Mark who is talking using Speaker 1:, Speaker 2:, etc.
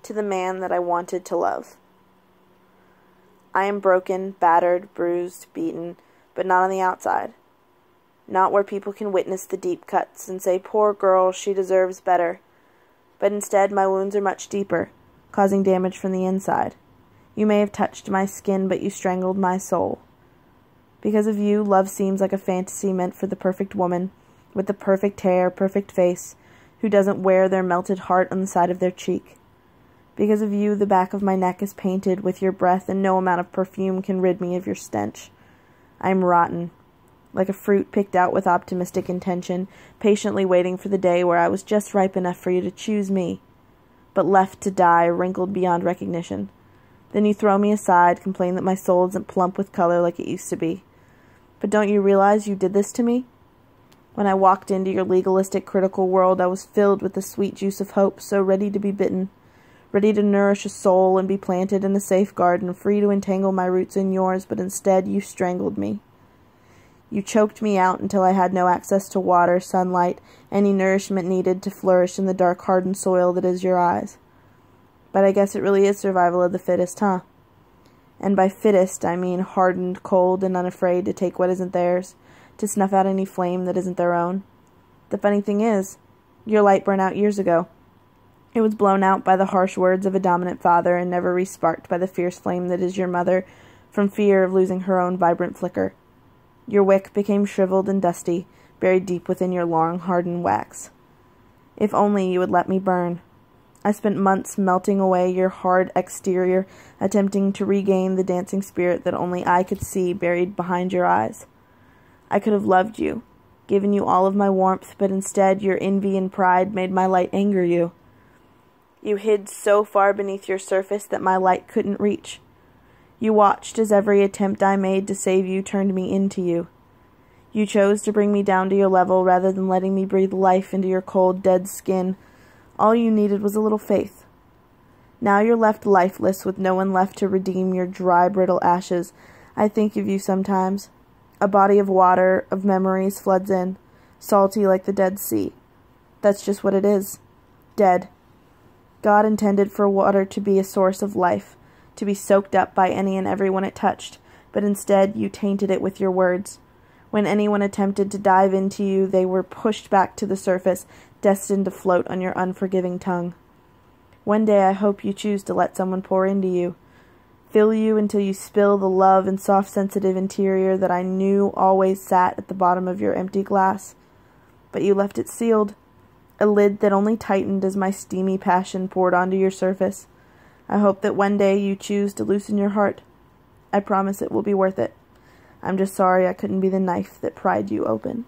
Speaker 1: to the man that I wanted to love. I am broken, battered, bruised, beaten, but not on the outside. Not where people can witness the deep cuts and say, "Poor girl, she deserves better." But instead, my wounds are much deeper, causing damage from the inside. You may have touched my skin, but you strangled my soul. Because of you, love seems like a fantasy meant for the perfect woman, with the perfect hair, perfect face, who doesn't wear their melted heart on the side of their cheek. Because of you, the back of my neck is painted with your breath, and no amount of perfume can rid me of your stench. I am rotten, like a fruit picked out with optimistic intention, patiently waiting for the day where I was just ripe enough for you to choose me, but left to die, wrinkled beyond recognition. Then you throw me aside, complain that my soul isn't plump with color like it used to be. But don't you realize you did this to me? When I walked into your legalistic, critical world, I was filled with the sweet juice of hope, so ready to be bitten, ready to nourish a soul and be planted in a safe garden, free to entangle my roots in yours, but instead you strangled me. You choked me out until I had no access to water, sunlight, any nourishment needed to flourish in the dark, hardened soil that is your eyes. But I guess it really is survival of the fittest, huh? And by fittest, I mean hardened, cold, and unafraid to take what isn't theirs, to snuff out any flame that isn't their own. The funny thing is, your light burned out years ago. It was blown out by the harsh words of a dominant father and never re-sparked by the fierce flame that is your mother from fear of losing her own vibrant flicker. Your wick became shriveled and dusty, buried deep within your long, hardened wax. If only you would let me burn. I spent months melting away your hard exterior, attempting to regain the dancing spirit that only I could see buried behind your eyes. I could have loved you, given you all of my warmth, but instead your envy and pride made my light anger you. You hid so far beneath your surface that my light couldn't reach. You watched as every attempt I made to save you turned me into you. You chose to bring me down to your level rather than letting me breathe life into your cold, dead skin. All you needed was a little faith. Now you're left lifeless with no one left to redeem your dry, brittle ashes. I think of you sometimes. A body of water, of memories floods in, salty like the Dead Sea. That's just what it is. Dead. God intended for water to be a source of life, to be soaked up by any and everyone it touched, but instead you tainted it with your words. When anyone attempted to dive into you, they were pushed back to the surface, destined to float on your unforgiving tongue. One day I hope you choose to let someone pour into you, fill you until you spill the love and soft, sensitive interior that I knew always sat at the bottom of your empty glass. But you left it sealed, a lid that only tightened as my steamy passion poured onto your surface. I hope that one day you choose to loosen your heart. I promise it will be worth it. I'm just sorry I couldn't be the knife that pried you open.